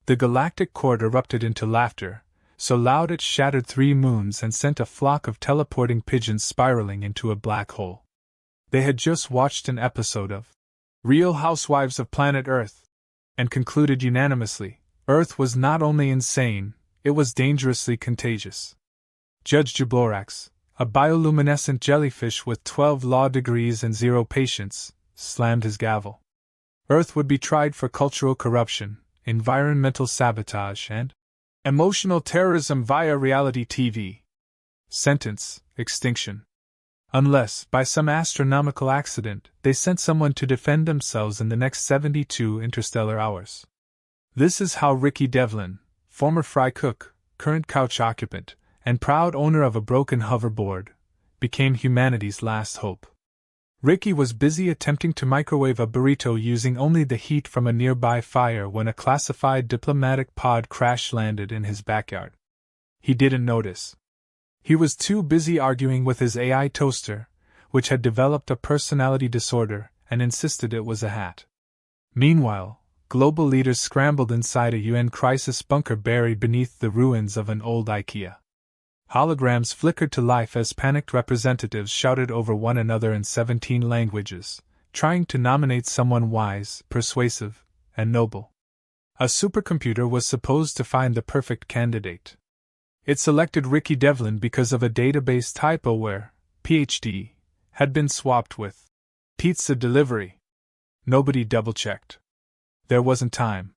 The galactic court erupted into laughter, so loud it shattered 3 moons and sent a flock of teleporting pigeons spiraling into a black hole. They had just watched an episode of Real Housewives of Planet Earth, and concluded unanimously, Earth was not only insane, it was dangerously contagious. Judge Jablorax, a bioluminescent jellyfish with 12 law degrees and 0 patience, slammed his gavel. Earth would be tried for cultural corruption, environmental sabotage, and emotional terrorism via reality TV. Sentence: extinction. Unless, by some astronomical accident, they sent someone to defend themselves in the next 72 interstellar hours. This is how Ricky Devlin, former fry cook, current couch occupant, and proud owner of a broken hoverboard, became humanity's last hope. Ricky was busy attempting to microwave a burrito using only the heat from a nearby fire when a classified diplomatic pod crash-landed in his backyard. He didn't notice. He was too busy arguing with his AI toaster, which had developed a personality disorder and insisted it was a hat. Meanwhile, global leaders scrambled inside a UN crisis bunker buried beneath the ruins of an old IKEA. Holograms flickered to life as panicked representatives shouted over one another in 17 languages, trying to nominate someone wise, persuasive, and noble. A supercomputer was supposed to find the perfect candidate. It selected Ricky Devlin because of a database typo where PhD had been swapped with pizza delivery. Nobody double-checked. There wasn't time.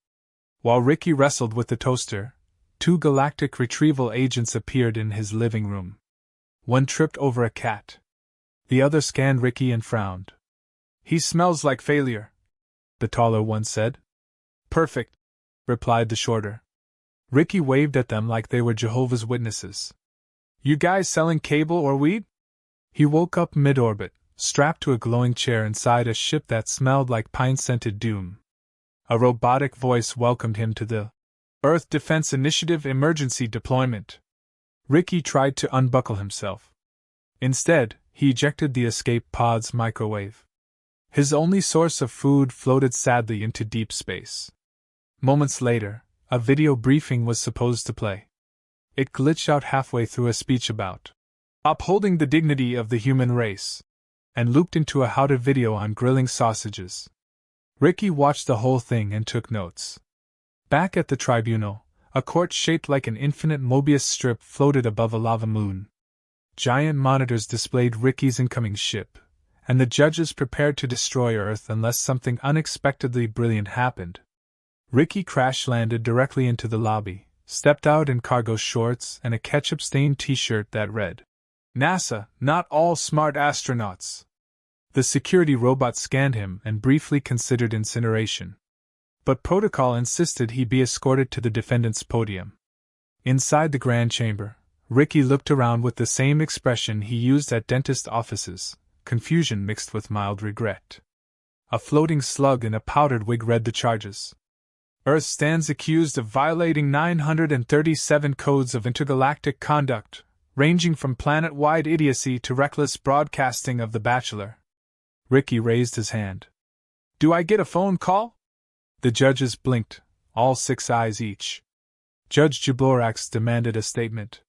While Ricky wrestled with the toaster, 2 galactic retrieval agents appeared in his living room. One tripped over a cat. The other scanned Ricky and frowned. "He smells like failure," the taller one said. "Perfect," replied the shorter. Ricky waved at them like they were Jehovah's Witnesses. "You guys selling cable or weed?" He woke up mid-orbit, strapped to a glowing chair inside a ship that smelled like pine-scented doom. A robotic voice welcomed him to the Earth Defense Initiative emergency deployment. Ricky tried to unbuckle himself. Instead, he ejected the escape pod's microwave. His only source of food floated sadly into deep space. Moments later, a video briefing was supposed to play. It glitched out halfway through a speech about upholding the dignity of the human race, and looped into a how-to video on grilling sausages. Ricky watched the whole thing and took notes. Back at the tribunal, a court shaped like an infinite Mobius strip floated above a lava moon. Giant monitors displayed Ricky's incoming ship, and the judges prepared to destroy Earth unless something unexpectedly brilliant happened. Ricky crash-landed directly into the lobby, stepped out in cargo shorts and a ketchup-stained t-shirt that read, "NASA, not all smart astronauts." The security robot scanned him and briefly considered incineration. But protocol insisted he be escorted to the defendant's podium. Inside the grand chamber, Ricky looked around with the same expression he used at dentist offices, confusion mixed with mild regret. A floating slug in a powdered wig read the charges. Earth stands accused of violating 937 codes of intergalactic conduct, ranging from planet-wide idiocy to reckless broadcasting of The Bachelor. Ricky raised his hand. "Do I get a phone call?" The judges blinked, all 6 eyes each. Judge Jablorax demanded a statement.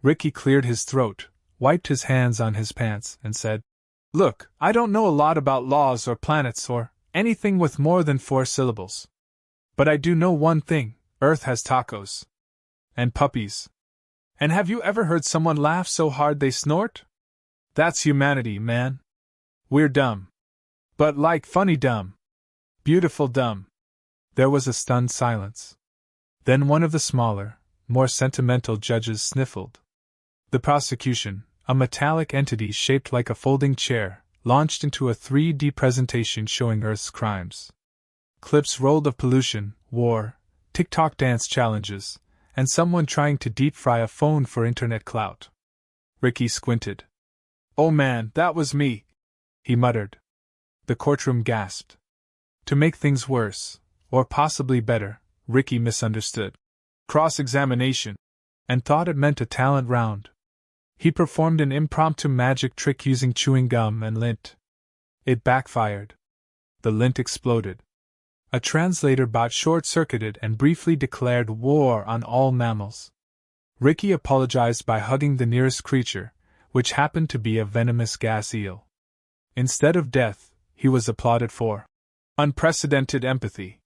Ricky cleared his throat, wiped his hands on his pants, and said, "Look, I don't know a lot about laws or planets or anything with more than 4 syllables. But I do know one thing, Earth has tacos. And puppies. And have you ever heard someone laugh so hard they snort? That's humanity, man. We're dumb. But like funny dumb. Beautiful dumb." There was a stunned silence. Then one of the smaller, more sentimental judges sniffled. The prosecution, a metallic entity shaped like a folding chair, launched into a 3D presentation showing Earth's crimes. Clips rolled of pollution, war, TikTok dance challenges, and someone trying to deep-fry a phone for internet clout. Ricky squinted. "Oh man, that was me," he muttered. The courtroom gasped. To make things worse, or possibly better, Ricky misunderstood cross-examination, and thought it meant a talent round. He performed an impromptu magic trick using chewing gum and lint. It backfired. The lint exploded. A translator bot short-circuited and briefly declared war on all mammals. Ricky apologized by hugging the nearest creature, which happened to be a venomous gas eel. Instead of death, he was applauded for unprecedented empathy.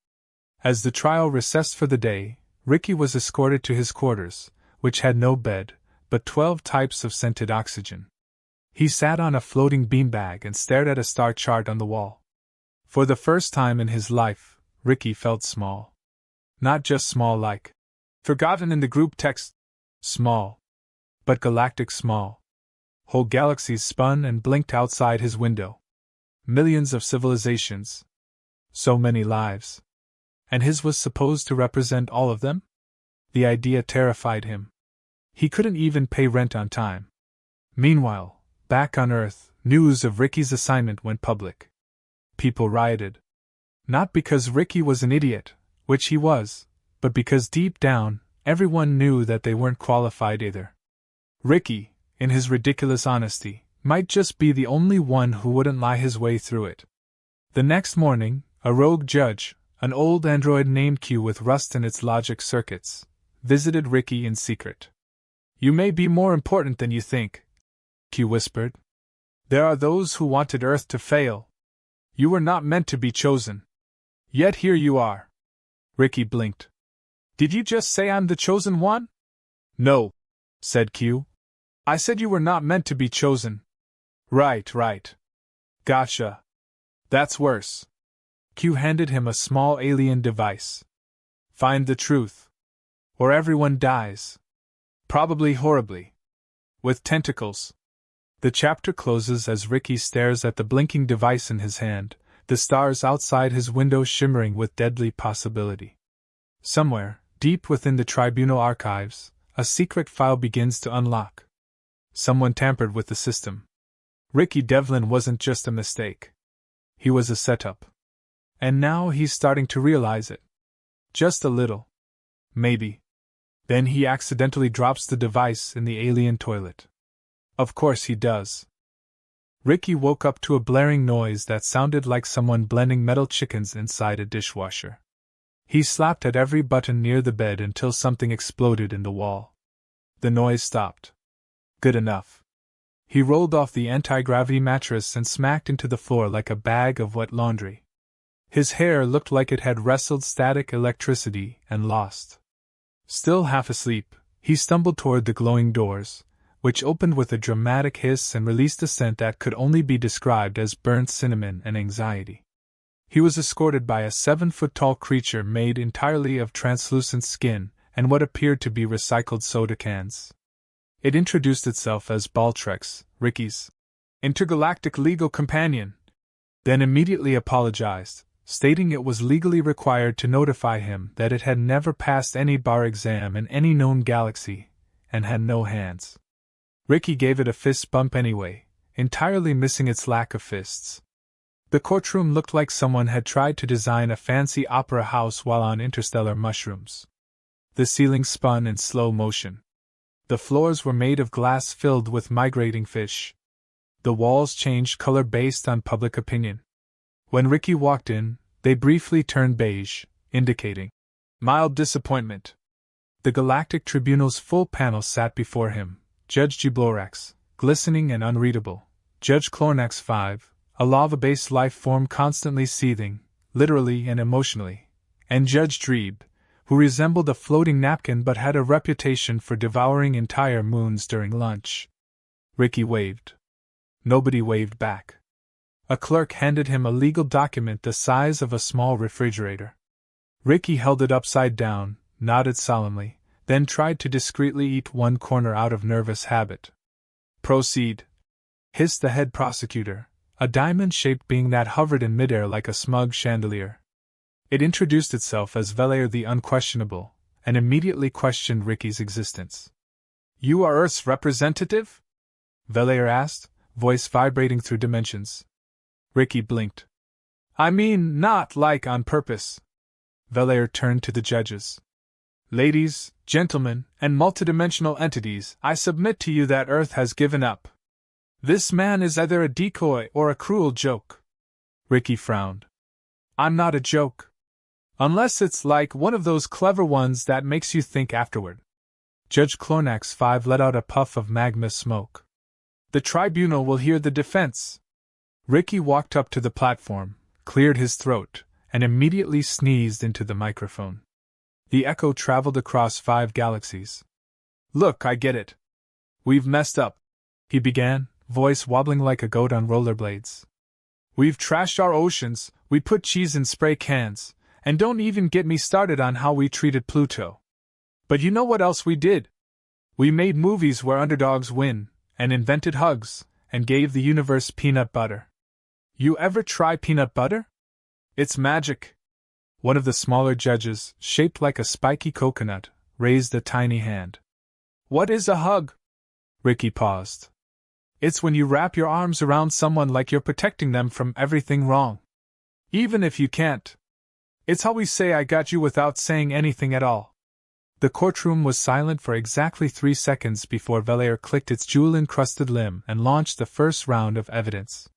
As the trial recessed for the day, Ricky was escorted to his quarters, which had no bed, but 12 types of scented oxygen. He sat on a floating beanbag and stared at a star chart on the wall. For the first time in his life, Ricky felt small. Not just small like forgotten in the group text, small, but galactic small. Whole galaxies spun and blinked outside his window. Millions of civilizations. So many lives. And his was supposed to represent all of them? The idea terrified him. He couldn't even pay rent on time. Meanwhile, back on Earth, news of Ricky's assignment went public. People rioted. Not because Ricky was an idiot, which he was, but because deep down, everyone knew that they weren't qualified either. Ricky, in his ridiculous honesty, might just be the only one who wouldn't lie his way through it. The next morning, a rogue judge, an old android named Q with rust in its logic circuits, visited Ricky in secret. "You may be more important than you think," Q whispered. "There are those who wanted Earth to fail. You were not meant to be chosen. Yet here you are." Ricky blinked. "Did you just say I'm the chosen one?" "No," said Q. "I said you were not meant to be chosen." Right. Gotcha. That's worse." Q handed him a small alien device. "Find the truth. Or everyone dies. Probably horribly. With tentacles." The chapter closes as Ricky stares at the blinking device in his hand, the stars outside his window shimmering with deadly possibility. Somewhere, deep within the tribunal archives, a secret file begins to unlock. Someone tampered with the system. Ricky Devlin wasn't just a mistake. He was a setup. And now he's starting to realize it. Just a little. Maybe. Then he accidentally drops the device in the alien toilet. Of course he does. Ricky woke up to a blaring noise that sounded like someone blending metal chickens inside a dishwasher. He slapped at every button near the bed until something exploded in the wall. The noise stopped. Good enough. He rolled off the anti-gravity mattress and smacked into the floor like a bag of wet laundry. His hair looked like it had wrestled static electricity and lost. Still half asleep, he stumbled toward the glowing doors, which opened with a dramatic hiss and released a scent that could only be described as burnt cinnamon and anxiety. He was escorted by a 7-foot-tall creature made entirely of translucent skin and what appeared to be recycled soda cans. It introduced itself as Baltrex, Ricky's intergalactic legal companion, then immediately apologized, stating it was legally required to notify him that it had never passed any bar exam in any known galaxy, and had no hands. Ricky gave it a fist bump anyway, entirely missing its lack of fists. The courtroom looked like someone had tried to design a fancy opera house while on interstellar mushrooms. The ceiling spun in slow motion. The floors were made of glass filled with migrating fish. The walls changed color based on public opinion. When Ricky walked in, they briefly turned beige, indicating mild disappointment. The Galactic Tribunal's full panel sat before him: Judge Giblorax, glistening and unreadable; Judge Clornax 5, a lava-based life form constantly seething, literally and emotionally; and Judge Drebe, who resembled a floating napkin but had a reputation for devouring entire moons during lunch. Ricky waved. Nobody waved back. A clerk handed him a legal document the size of a small refrigerator. Ricky held it upside down, nodded solemnly, then tried to discreetly eat one corner out of nervous habit. "Proceed," hissed the head prosecutor, a diamond-shaped being that hovered in midair like a smug chandelier. It introduced itself as Velair the Unquestionable, and immediately questioned Ricky's existence. "You are Earth's representative?" Velair asked, voice vibrating through dimensions. Ricky blinked. "I mean, not like on purpose." Velair turned to the judges. "Ladies, gentlemen, and multidimensional entities, I submit to you that Earth has given up. This man is either a decoy or a cruel joke." Ricky frowned. "I'm not a joke," Unless it's like one of those clever ones that makes you think afterward. Judge Clornax 5 let out a puff of magma smoke. The tribunal will hear the defense. Ricky walked up to the platform, cleared his throat, and immediately sneezed into the microphone. The echo traveled across 5 galaxies. Look, I get it. We've messed up, he began, voice wobbling like a goat on rollerblades. We've trashed our oceans, we put cheese in spray cans, and don't even get me started on how we treated Pluto. But you know what else we did? We made movies where underdogs win, and invented hugs, and gave the universe peanut butter. You ever try peanut butter? It's magic. One of the smaller judges, shaped like a spiky coconut, raised a tiny hand. What is a hug? Ricky paused. It's when you wrap your arms around someone like you're protecting them from everything wrong. Even if you can't. It's how we say I got you without saying anything at all. The courtroom was silent for exactly 3 seconds before Velair clicked its jewel-encrusted limb and launched the first round of evidence.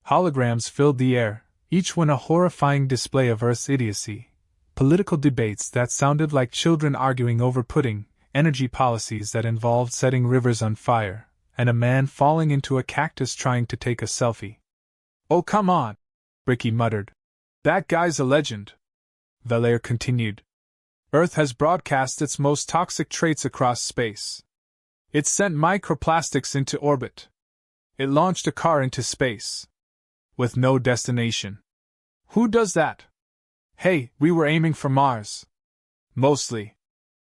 Holograms filled the air, each one a horrifying display of Earth's idiocy. Political debates that sounded like children arguing over pudding, energy policies that involved setting rivers on fire, and a man falling into a cactus trying to take a selfie. Oh, come on, Ricky muttered. That guy's a legend. Velair continued. Earth has broadcast its most toxic traits across space. It sent microplastics into orbit. It launched a car into space. With no destination. Who does that? Hey, we were aiming for Mars. Mostly.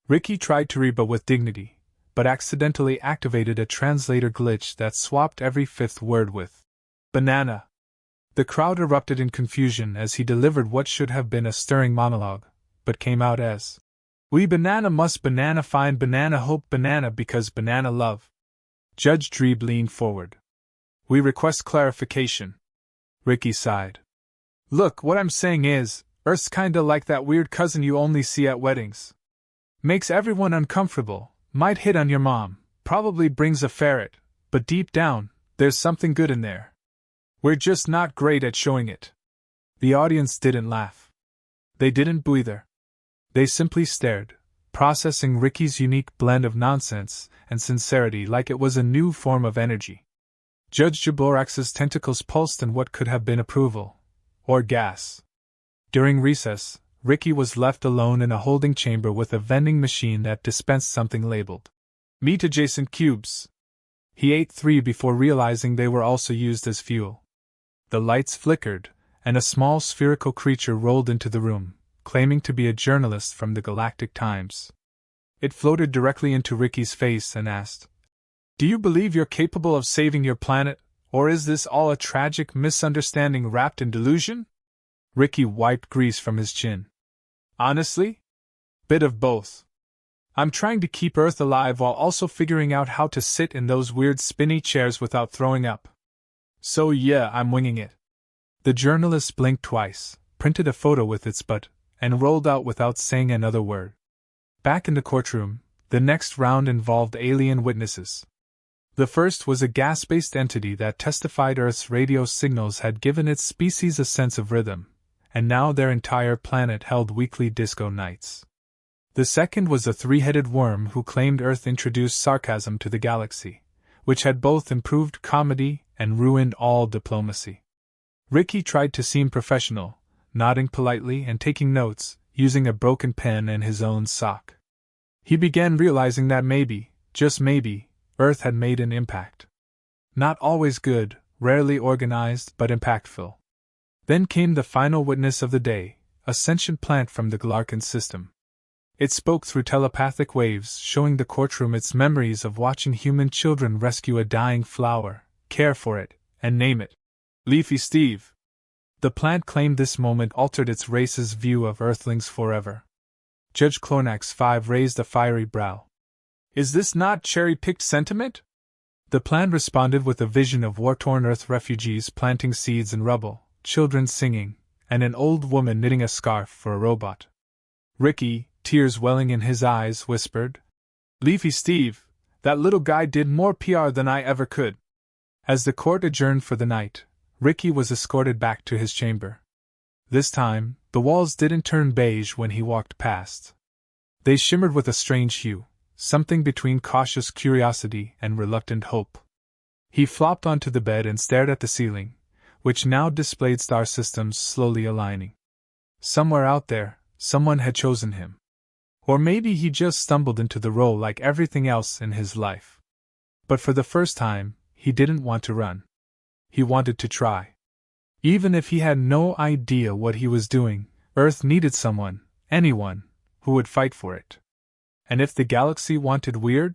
Ricky tried to rebut with dignity, but accidentally activated a translator glitch that swapped every 5th word with banana. The crowd erupted in confusion as he delivered what should have been a stirring monologue, but came out as, we banana must banana find banana hope banana because banana love. Judge Drebe leaned forward. We request clarification. Ricky sighed. Look, what I'm saying is, Earth's kinda like that weird cousin you only see at weddings. Makes everyone uncomfortable, might hit on your mom, probably brings a ferret, but deep down, there's something good in there. We're just not great at showing it. The audience didn't laugh. They didn't boo either. They simply stared, processing Ricky's unique blend of nonsense and sincerity like it was a new form of energy. Judge Jaborax's tentacles pulsed in what could have been approval, or gas. During recess, Ricky was left alone in a holding chamber with a vending machine that dispensed something labeled meat adjacent cubes. He ate 3 before realizing they were also used as fuel. The lights flickered, and a small spherical creature rolled into the room, claiming to be a journalist from the Galactic Times. It floated directly into Ricky's face and asked, Do you believe you're capable of saving your planet, or is this all a tragic misunderstanding wrapped in delusion? Ricky wiped grease from his chin. Honestly? Bit of both. I'm trying to keep Earth alive while also figuring out how to sit in those weird spinny chairs without throwing up. So yeah, I'm winging it. The journalist blinked twice, printed a photo with its butt, and rolled out without saying another word. Back in the courtroom, the next round involved alien witnesses. The first was a gas-based entity that testified Earth's radio signals had given its species a sense of rhythm, and now their entire planet held weekly disco nights. The second was a 3-headed worm who claimed Earth introduced sarcasm to the galaxy, which had both improved comedy and ruined all diplomacy. Ricky tried to seem professional, nodding politely and taking notes, using a broken pen and his own sock. He began realizing that maybe, just maybe, Earth had made an impact. Not always good, rarely organized, but impactful. Then came the final witness of the day, a sentient plant from the Glarkin system. It spoke through telepathic waves, showing the courtroom its memories of watching human children rescue a dying flower, care for it, and name it Leafy Steve. The plant claimed this moment altered its race's view of Earthlings forever. Judge Clornax 5 raised a fiery brow. Is this not cherry-picked sentiment? The plant responded with a vision of war-torn Earth refugees planting seeds in rubble, children singing, and an old woman knitting a scarf for a robot. Ricky, tears welling in his eyes, whispered, Leafy Steve, that little guy did more PR than I ever could. As the court adjourned for the night, Ricky was escorted back to his chamber. This time, The walls didn't turn beige when he walked past. They shimmered with a strange hue, something between cautious curiosity and reluctant hope. He flopped onto the bed and stared at the ceiling, which now displayed star systems slowly aligning. Somewhere out there, someone had chosen him. Or maybe he just stumbled into the role like everything else in his life. But for the first time, he didn't want to run. He wanted to try. Even if he had no idea what he was doing, Earth needed someone, anyone, who would fight for it. And if the galaxy wanted weird?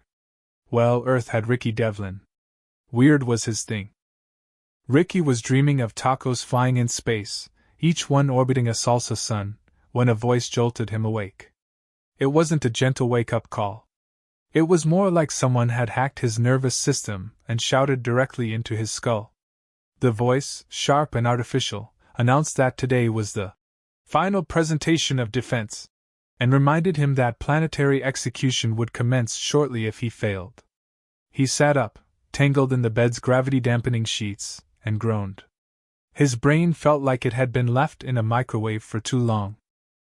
Well, Earth had Ricky Devlin. Weird was his thing. Ricky was dreaming of tacos flying in space, each one orbiting a salsa sun, when a voice jolted him awake. It wasn't a gentle wake-up call. It was more like someone had hacked his nervous system and shouted directly into his skull. The voice, sharp and artificial, announced that today was the final presentation of defense, and reminded him that planetary execution would commence shortly if he failed. He sat up, tangled in the bed's gravity-dampening sheets, and groaned. His brain felt like it had been left in a microwave for too long.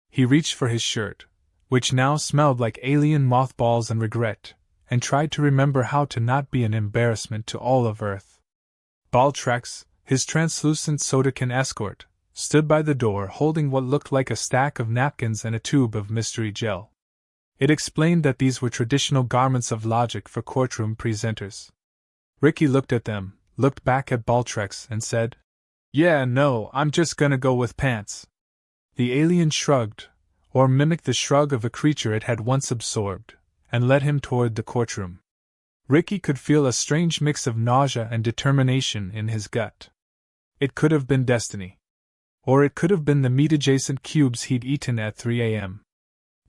He reached for his shirt, which now smelled like alien mothballs and regret, and tried to remember how to not be an embarrassment to all of Earth. Baltrex, his translucent soda-can escort, stood by the door holding what looked like a stack of napkins and a tube of mystery gel. It explained that these were traditional garments of logic for courtroom presenters. Ricky looked at them, looked back at Baltrex, and said, "Yeah, no, I'm just gonna go with pants." The alien shrugged, or mimicked the shrug of a creature it had once absorbed, and led him toward the courtroom. Ricky could feel a strange mix of nausea and determination in his gut. It could have been destiny. Or it could have been the meat-adjacent cubes he'd eaten at 3 a.m.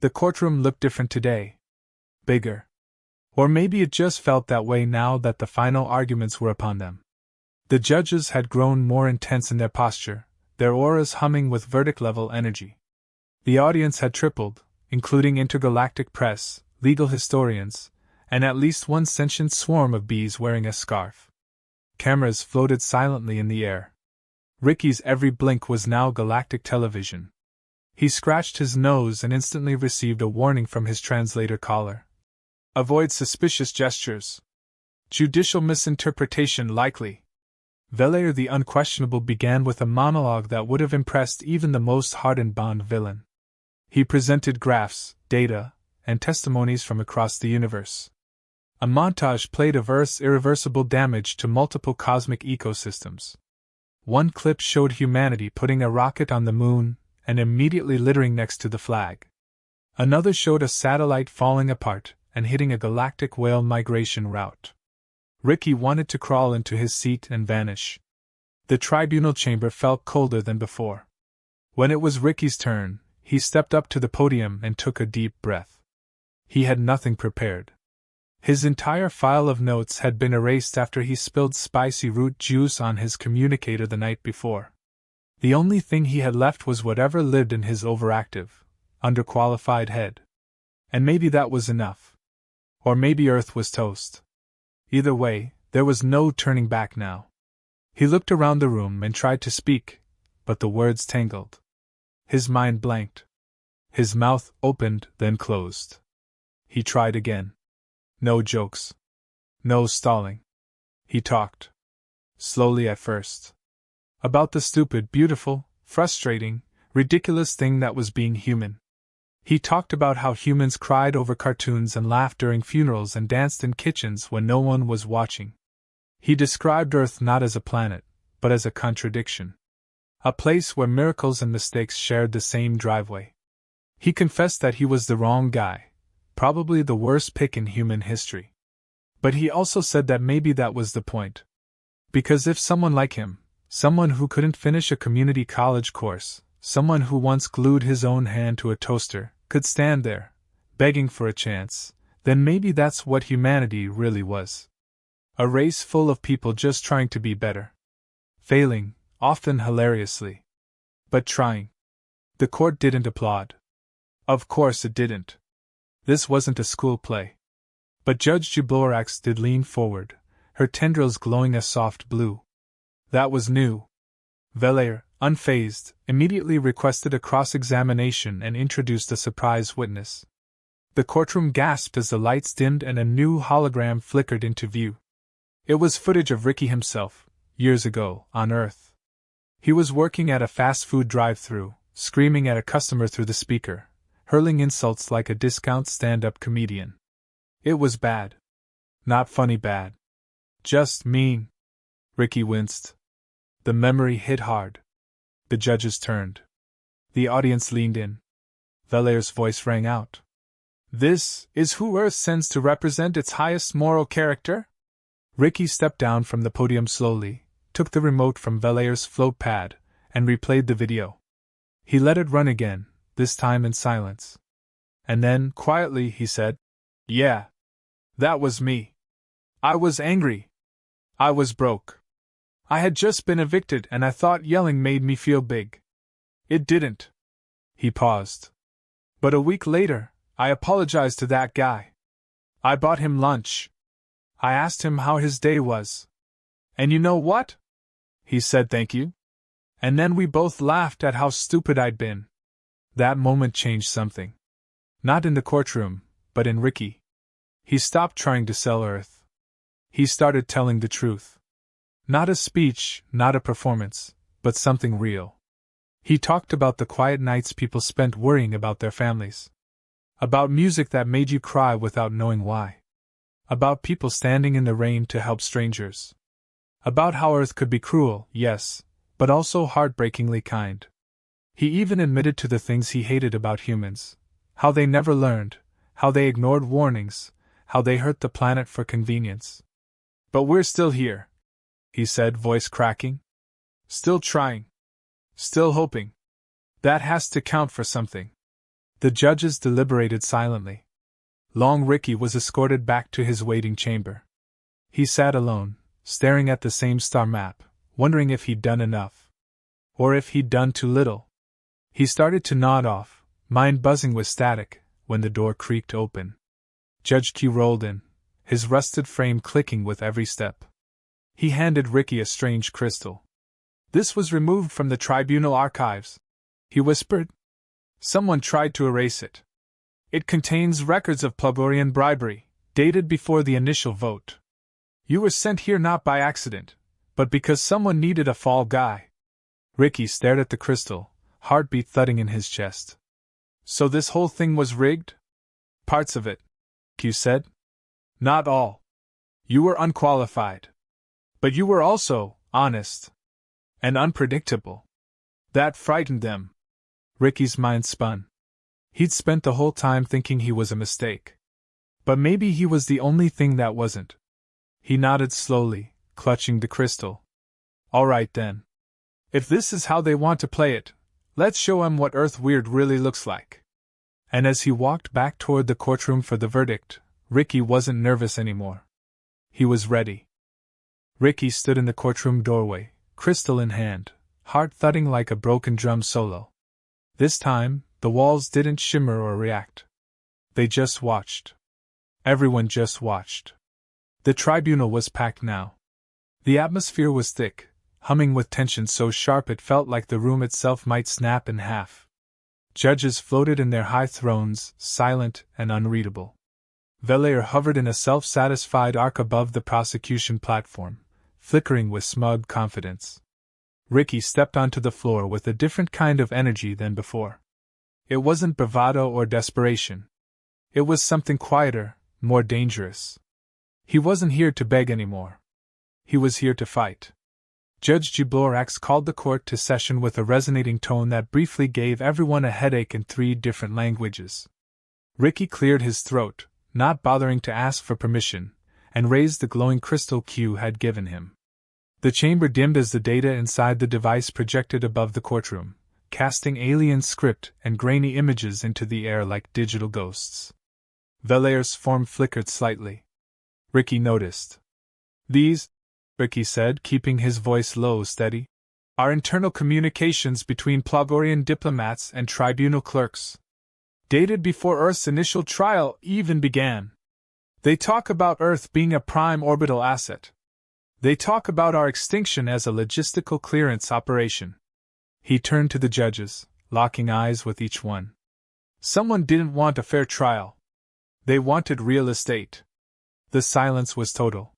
The courtroom looked different today. Bigger. Or maybe it just felt that way now that the final arguments were upon them. The judges had grown more intense in their posture, their auras humming with verdict-level energy. The audience had tripled, including intergalactic press, legal historians, and at least one sentient swarm of bees wearing a scarf. Cameras floated silently in the air. Ricky's every blink was now galactic television. He scratched his nose and instantly received a warning from his translator caller. Avoid suspicious gestures. Judicial misinterpretation likely. Velair the Unquestionable began with a monologue that would have impressed even the most hardened Bond villain. He presented graphs, data, and testimonies from across the universe. A montage played of Earth's irreversible damage to multiple cosmic ecosystems. One clip showed humanity putting a rocket on the moon and immediately littering next to the flag. Another showed a satellite falling apart and hitting a galactic whale migration route. Ricky wanted to crawl into his seat and vanish. The tribunal chamber felt colder than before. When it was Ricky's turn, he stepped up to the podium and took a deep breath. He had nothing prepared. His entire file of notes had been erased after he spilled spicy root juice on his communicator the night before. The only thing he had left was whatever lived in his overactive, underqualified head. And maybe that was enough. Or maybe Earth was toast. Either way, there was no turning back now. He looked around the room and tried to speak, but the words tangled. His mind blanked. His mouth opened, then closed. He tried again. No jokes. No stalling. He talked. Slowly at first. About the stupid, beautiful, frustrating, ridiculous thing that was being human. He talked about how humans cried over cartoons and laughed during funerals and danced in kitchens when no one was watching. He described Earth not as a planet, but as a contradiction. A place where miracles and mistakes shared the same driveway. He confessed that he was the wrong guy. Probably the worst pick in human history. But he also said that maybe that was the point. Because if someone like him, someone who couldn't finish a community college course, someone who once glued his own hand to a toaster, could stand there, begging for a chance, then maybe that's what humanity really was. A race full of people just trying to be better. Failing, often hilariously. But trying. The court didn't applaud. Of course it didn't. This wasn't a school play. But Judge Jublorax did lean forward, her tendrils glowing a soft blue. That was new. Velair, unfazed, immediately requested a cross-examination and introduced a surprise witness. The courtroom gasped as the lights dimmed and a new hologram flickered into view. It was footage of Ricky himself, years ago, on Earth. He was working at a fast food drive-thru, screaming at a customer through the speaker, hurling insults like a discount stand-up comedian. It was bad. Not funny bad. Just mean. Ricky winced. The memory hit hard. The judges turned. The audience leaned in. Valaire's voice rang out. This is who Earth sends to represent its highest moral character? Ricky stepped down from the podium slowly, took the remote from Valaire's float pad, and replayed the video. He let it run again, this time in silence. And then, quietly, he said, "Yeah. That was me. I was angry. I was broke. I had just been evicted and I thought yelling made me feel big. It didn't." He paused. "But a week later, I apologized to that guy. I bought him lunch. I asked him how his day was. And you know what? He said thank you. And then we both laughed at how stupid I'd been." That moment changed something. Not in the courtroom, but in Ricky. He stopped trying to sell Earth. He started telling the truth. Not a speech, not a performance, but something real. He talked about the quiet nights people spent worrying about their families. About music that made you cry without knowing why. About people standing in the rain to help strangers. About how Earth could be cruel, yes, but also heartbreakingly kind. He even admitted to the things he hated about humans. How they never learned, how they ignored warnings, how they hurt the planet for convenience. "But we're still here," he said, voice cracking. "Still trying. Still hoping. That has to count for something." The judges deliberated silently. Long Ricky was escorted back to his waiting chamber. He sat alone, staring at the same star map, wondering if he'd done enough. Or if he'd done too little. He started to nod off, mind buzzing with static, when the door creaked open. Judge Q rolled in, his rusted frame clicking with every step. He handed Ricky a strange crystal. "This was removed from the tribunal archives," he whispered. "Someone tried to erase it. It contains records of Plugorian bribery, dated before the initial vote. You were sent here not by accident, but because someone needed a fall guy." Ricky stared at the crystal, heartbeat thudding in his chest. "So this whole thing was rigged?" "Parts of it," Q said. "Not all. You were unqualified. But you were also honest. And unpredictable. That frightened them." Ricky's mind spun. He'd spent the whole time thinking he was a mistake. But maybe he was the only thing that wasn't. He nodded slowly, clutching the crystal. "All right then. If this is how they want to play it, let's show 'em what Earth Weird really looks like." And as he walked back toward the courtroom for the verdict, Ricky wasn't nervous anymore. He was ready. Ricky stood in the courtroom doorway, crystal in hand, heart thudding like a broken drum solo. This time, the walls didn't shimmer or react. They just watched. Everyone just watched. The tribunal was packed now. The atmosphere was thick, humming with tension so sharp it felt like the room itself might snap in half. Judges floated in their high thrones, silent and unreadable. Valere hovered in a self-satisfied arc above the prosecution platform, flickering with smug confidence. Ricky stepped onto the floor with a different kind of energy than before. It wasn't bravado or desperation. It was something quieter, more dangerous. He wasn't here to beg anymore. He was here to fight. Judge Giblorax called the court to session with a resonating tone that briefly gave everyone a headache in 3 different languages. Ricky cleared his throat, not bothering to ask for permission, and raised the glowing crystal Q had given him. The chamber dimmed as the data inside the device projected above the courtroom, casting alien script and grainy images into the air like digital ghosts. Valaire's form flickered slightly. Ricky noticed. "These," Ricky said, keeping his voice low steady, "are internal communications between Plugorian diplomats and tribunal clerks. Dated before Earth's initial trial even began. They talk about Earth being a prime orbital asset. They talk about our extinction as a logistical clearance operation. He turned to the judges, locking eyes with each one. Someone didn't want a fair trial. They wanted real estate. The silence was total.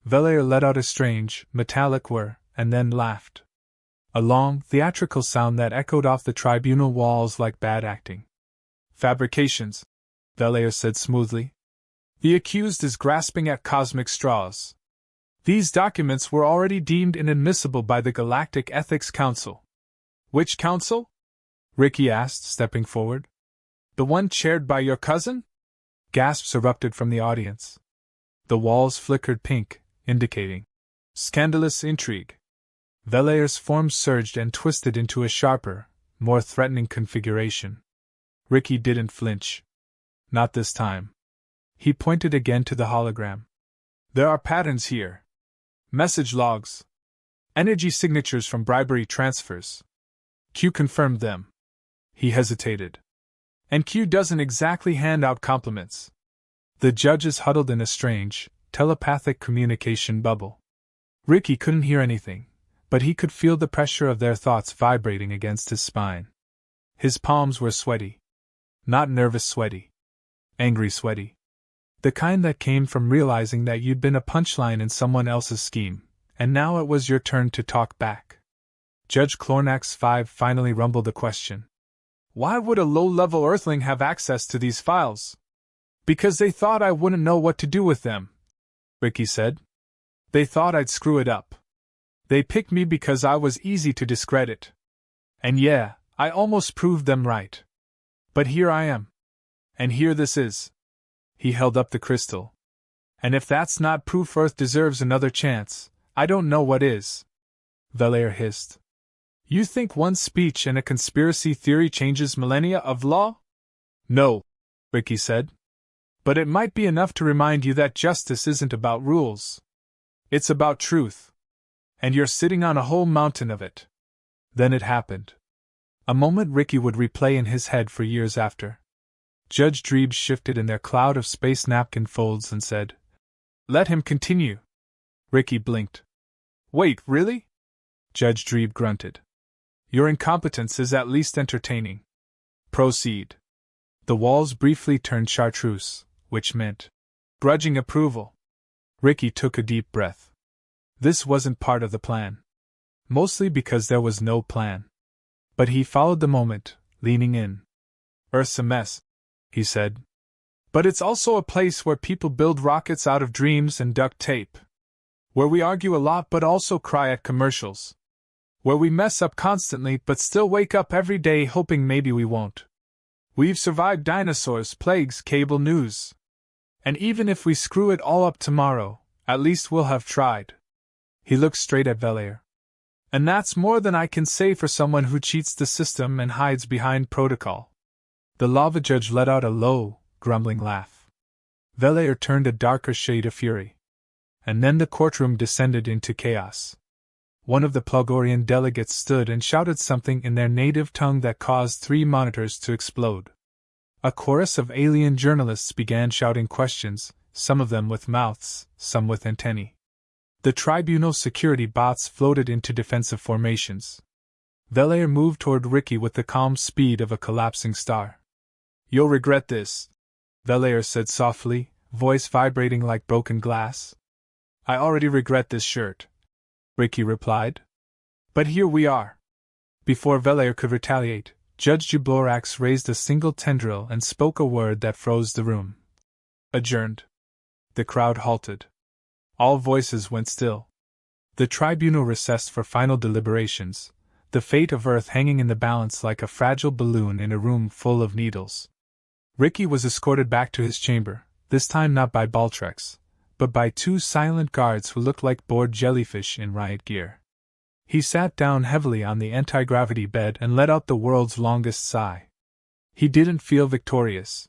Valère let out a strange, metallic whir, and then laughed. A long, theatrical sound that echoed off the tribunal walls like bad acting. Fabrications, Valère said smoothly. The accused is grasping at cosmic straws. These documents were already deemed inadmissible by the Galactic Ethics Council. Which council? Ricky asked, stepping forward. The one chaired by your cousin? Gasps erupted from the audience. The walls flickered pink, indicating scandalous intrigue. Valère's form surged and twisted into a sharper, more threatening configuration. Ricky didn't flinch. Not this time. He pointed again to the hologram. There are patterns here. Message logs. Energy signatures from bribery transfers. Q confirmed them. He hesitated. And Q doesn't exactly hand out compliments. The judges huddled in a strange, telepathic communication bubble. Ricky couldn't hear anything, but he could feel the pressure of their thoughts vibrating against his spine. His palms were sweaty. Not nervous sweaty. Angry sweaty. The kind that came from realizing that you'd been a punchline in someone else's scheme, and now it was your turn to talk back. Judge Clornax 5 finally rumbled a question. Why would a low-level Earthling have access to these files? Because they thought I wouldn't know what to do with them, Ricky said. They thought I'd screw it up. They picked me because I was easy to discredit. And yeah, I almost proved them right. But here I am. And here this is. He held up the crystal. And if that's not proof Earth deserves another chance, I don't know what is. Valère hissed. You think one speech and a conspiracy theory changes millennia of law? No, Ricky said. But it might be enough to remind you that justice isn't about rules. It's about truth. And you're sitting on a whole mountain of it. Then it happened. A moment Ricky would replay in his head for years after. Judge Drebe shifted in their cloud of space napkin folds and said, Let him continue. Ricky blinked. Wait, really? Judge Drebe grunted. Your incompetence is at least entertaining. Proceed. The walls briefly turned chartreuse, which meant grudging approval. Ricky took a deep breath. This wasn't part of the plan. Mostly because there was no plan. But he followed the moment, leaning in. Earth's a mess, he said. But it's also a place where people build rockets out of dreams and duct tape. Where we argue a lot but also cry at commercials. Where we mess up constantly but still wake up every day hoping maybe we won't. We've survived dinosaurs, plagues, cable news. And even if we screw it all up tomorrow, at least we'll have tried. He looked straight at Valère. And that's more than I can say for someone who cheats the system and hides behind protocol. The lava judge let out a low, grumbling laugh. Valère turned a darker shade of fury. And then the courtroom descended into chaos. One of the Plugorian delegates stood and shouted something in their native tongue that caused 3 monitors to explode. A chorus of alien journalists began shouting questions, some of them with mouths, some with antennae. The tribunal security bots floated into defensive formations. Valère moved toward Ricky with the calm speed of a collapsing star. You'll regret this, Valère said softly, voice vibrating like broken glass. I already regret this shirt, Ricky replied. But here we are. Before Valère could retaliate, Judge Dublorax raised a single tendril and spoke a word that froze the room. Adjourned. The crowd halted. All voices went still. The tribunal recessed for final deliberations, the fate of Earth hanging in the balance like a fragile balloon in a room full of needles. Ricky was escorted back to his chamber, this time not by Baltrex, but by 2 silent guards who looked like bored jellyfish in riot gear. He sat down heavily on the anti-gravity bed and let out the world's longest sigh. He didn't feel victorious.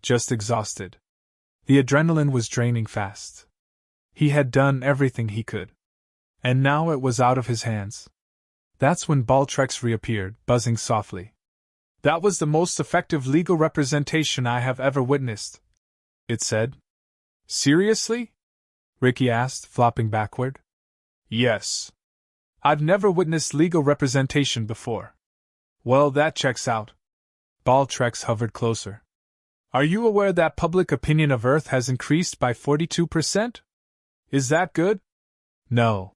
Just exhausted. The adrenaline was draining fast. He had done everything he could. And now it was out of his hands. That's when Baltrex reappeared, buzzing softly. That was the most effective legal representation I have ever witnessed, it said. Seriously? Ricky asked, flopping backward. Yes. I've never witnessed legal representation before. Well, that checks out. Baltrex hovered closer. Are you aware that public opinion of Earth has increased by 42%? Is that good? No.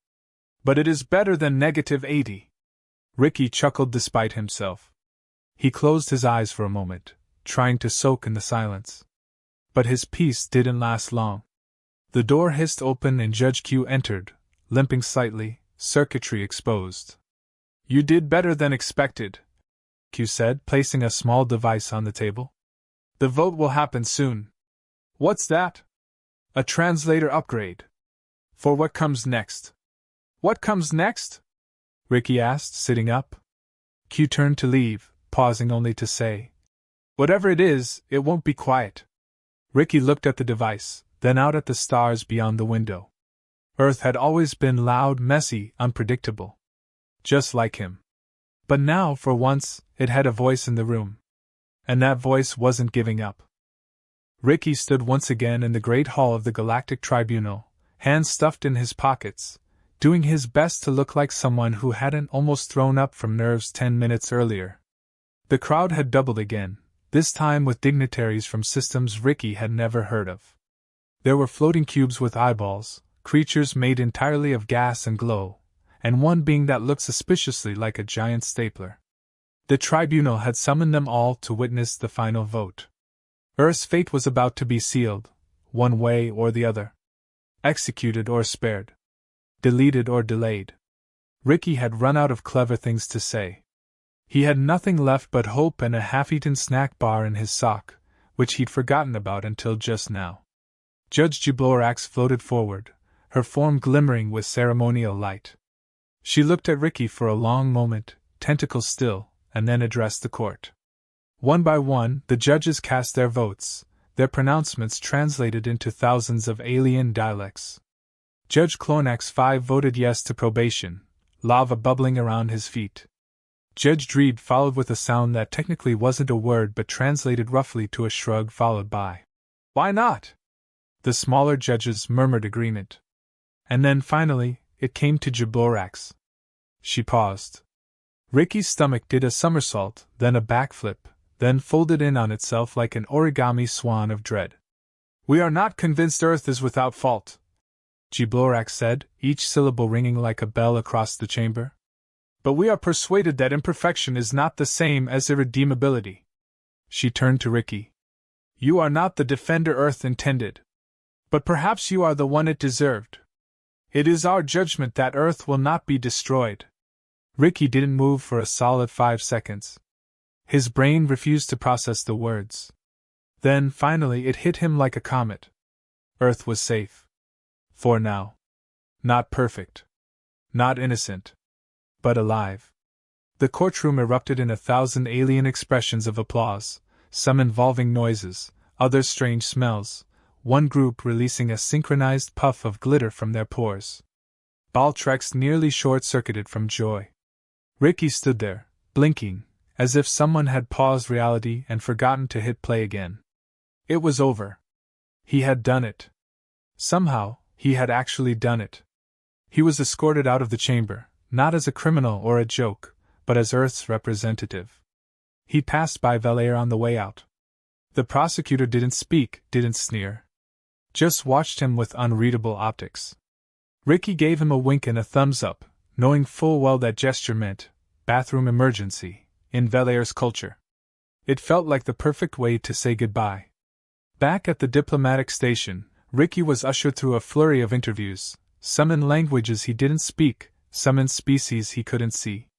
But it is better than -80. Ricky chuckled despite himself. He closed his eyes for a moment, trying to soak in the silence. But his peace didn't last long. The door hissed open and Judge Q entered, limping slightly, circuitry exposed. You did better than expected, Q said, placing a small device on the table. The vote will happen soon. What's that? A translator upgrade. For what comes next? What comes next? Ricky asked, sitting up. Q turned to leave, pausing only to say, whatever it is, it won't be quiet. Ricky looked at the device, then out at the stars beyond the window. Earth had always been loud, messy, unpredictable. Just like him. But now, for once, it had a voice in the room. And that voice wasn't giving up. Ricky stood once again in the great hall of the Galactic Tribunal, hands stuffed in his pockets, doing his best to look like someone who hadn't almost thrown up from nerves 10 minutes earlier. The crowd had doubled again, this time with dignitaries from systems Ricky had never heard of. There were floating cubes with eyeballs, creatures made entirely of gas and glow, and one being that looked suspiciously like a giant stapler. The tribunal had summoned them all to witness the final vote. Earth's fate was about to be sealed, one way or the other. Executed or spared. Deleted or delayed. Ricky had run out of clever things to say. He had nothing left but hope and a half-eaten snack bar in his sock, which he'd forgotten about until just now. Judge Jublorax floated forward, her form glimmering with ceremonial light. She looked at Ricky for a long moment, tentacles still, and then addressed the court. One by one, the judges cast their votes, their pronouncements translated into thousands of alien dialects. Judge Clonax 5 voted yes to probation, lava bubbling around his feet. Judge Dreed followed with a sound that technically wasn't a word but translated roughly to a shrug followed by, "Why not?" The smaller judges murmured agreement. And then finally, it came to Jublorax. She paused. Ricky's stomach did a somersault, then a backflip, then folded in on itself like an origami swan of dread. "We are not convinced Earth is without fault," Jublorax said, each syllable ringing like a bell across the chamber. "But we are persuaded that imperfection is not the same as irredeemability." She turned to Ricky. "You are not the defender Earth intended. But perhaps you are the one it deserved. It is our judgment that Earth will not be destroyed." Ricky didn't move for a solid 5 seconds. His brain refused to process the words. Then, finally, it hit him like a comet. Earth was safe. For now. Not perfect. Not innocent. But alive. The courtroom erupted in 1,000 alien expressions of applause, some involving noises, others strange smells, one group releasing a synchronized puff of glitter from their pores. Baltrex nearly short-circuited from joy. Ricky stood there, blinking, as if someone had paused reality and forgotten to hit play again. It was over. He had done it. Somehow, he had actually done it. He was escorted out of the chamber, not as a criminal or a joke, but as Earth's representative. He passed by Valair on the way out. The prosecutor didn't speak, didn't sneer. Just watched him with unreadable optics. Ricky gave him a wink and a thumbs up, knowing full well that gesture meant bathroom emergency in Valair's culture. It felt like the perfect way to say goodbye. Back at the diplomatic station, Ricky was ushered through a flurry of interviews, some in languages he didn't speak, some in species he couldn't see.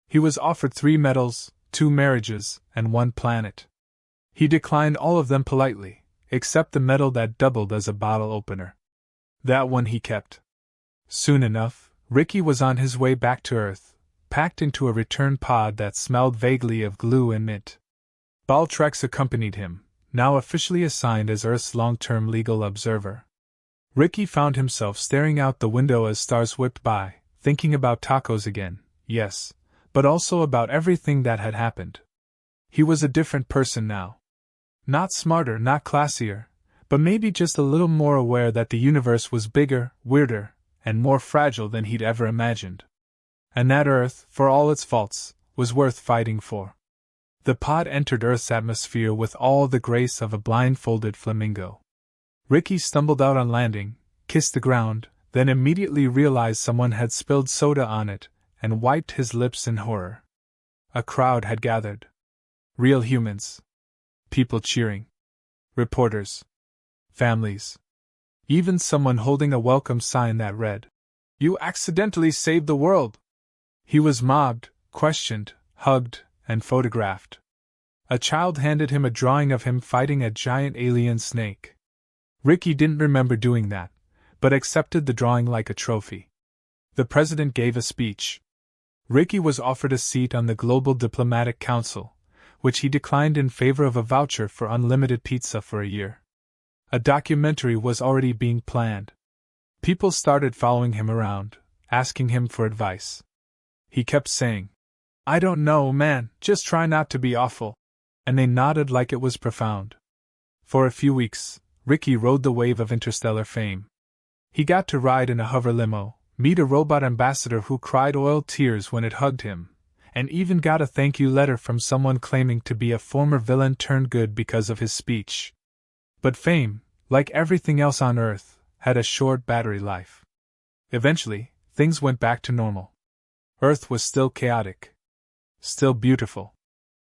He was offered 3 medals, 2 marriages, and 1 planet. He declined all of them politely, except the medal that doubled as a bottle opener. That one he kept. Soon enough, Ricky was on his way back to Earth, packed into a return pod that smelled vaguely of glue and mint. Baltrex accompanied him, now officially assigned as Earth's long-term legal observer. Ricky found himself staring out the window as stars whipped by, thinking about tacos again, yes, but also about everything that had happened. He was a different person now. Not smarter, not classier, but maybe just a little more aware that the universe was bigger, weirder, and more fragile than he'd ever imagined. And that Earth, for all its faults, was worth fighting for. The pod entered Earth's atmosphere with all the grace of a blindfolded flamingo. Ricky stumbled out on landing, kissed the ground, then immediately realized someone had spilled soda on it, and wiped his lips in horror. A crowd had gathered. Real humans. People cheering. Reporters. Families. Even someone holding a welcome sign that read, "You accidentally saved the world." He was mobbed, questioned, hugged, and photographed. A child handed him a drawing of him fighting a giant alien snake. Ricky didn't remember doing that, but accepted the drawing like a trophy. The president gave a speech. Ricky was offered a seat on the Global Diplomatic Council, which he declined in favor of a voucher for unlimited pizza for a year. A documentary was already being planned. People started following him around, asking him for advice. He kept saying, "I don't know, man, just try not to be awful." And they nodded like it was profound. For a few weeks, Ricky rode the wave of interstellar fame. He got to ride in a hover limo, meet a robot ambassador who cried oil tears when it hugged him, and even got a thank you letter from someone claiming to be a former villain turned good because of his speech. But fame, like everything else on Earth, had a short battery life. Eventually, things went back to normal. Earth was still chaotic. Still beautiful.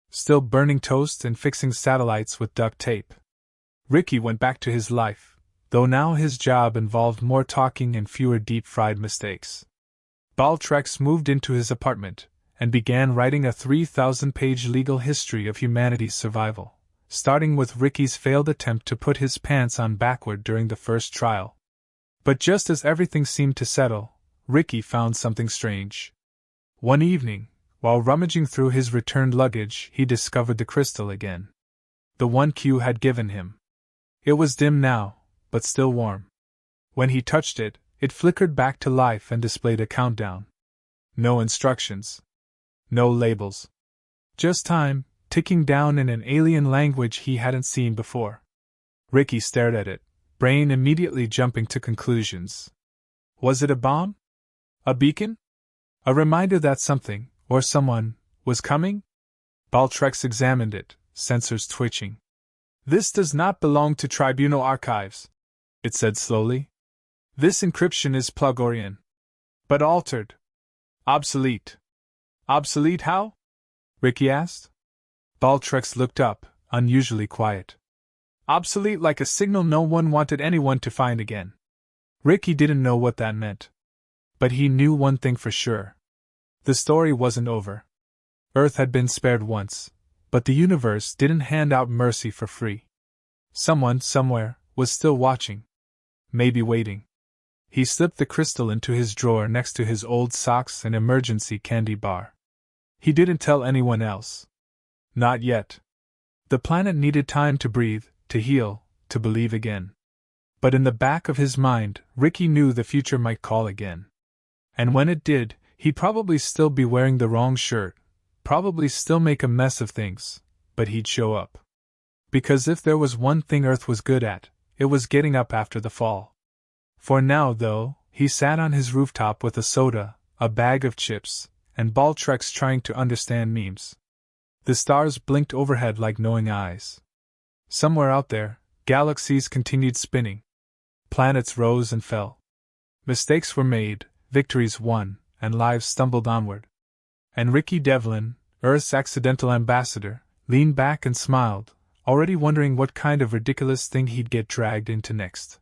Still burning toast and fixing satellites with duct tape. Ricky went back to his life, though now his job involved more talking and fewer deep-fried mistakes. Baltrex moved into his apartment and began writing a 3,000-page legal history of humanity's survival, starting with Ricky's failed attempt to put his pants on backward during the first trial. But just as everything seemed to settle, Ricky found something strange. One evening, while rummaging through his returned luggage, he discovered the crystal again. The one Q had given him. It was dim now, but still warm. When he touched it, it flickered back to life and displayed a countdown. No instructions. No labels. Just time, ticking down in an alien language he hadn't seen before. Ricky stared at it, brain immediately jumping to conclusions. Was it a bomb? A beacon? A reminder that something, or someone, was coming? Baltrex examined it, sensors twitching. "This does not belong to tribunal archives," it said slowly. "This encryption is Plugorian. But altered. Obsolete." "Obsolete how?" Ricky asked. Baltrex looked up, unusually quiet. "Obsolete like a signal no one wanted anyone to find again." Ricky didn't know what that meant. But he knew one thing for sure. The story wasn't over. Earth had been spared once, but the universe didn't hand out mercy for free. Someone, somewhere, was still watching. Maybe waiting. He slipped the crystal into his drawer next to his old socks and emergency candy bar. He didn't tell anyone else. Not yet. The planet needed time to breathe, to heal, to believe again. But in the back of his mind, Ricky knew the future might call again. And when it did, he'd probably still be wearing the wrong shirt, probably still make a mess of things, but he'd show up. Because if there was one thing Earth was good at, it was getting up after the fall. For now, though, he sat on his rooftop with a soda, a bag of chips, and Baltrex trying to understand memes. The stars blinked overhead like knowing eyes. Somewhere out there, galaxies continued spinning. Planets rose and fell. Mistakes were made, victories won, and lives stumbled onward. And Ricky Devlin, Earth's accidental ambassador, leaned back and smiled, already wondering what kind of ridiculous thing he'd get dragged into next.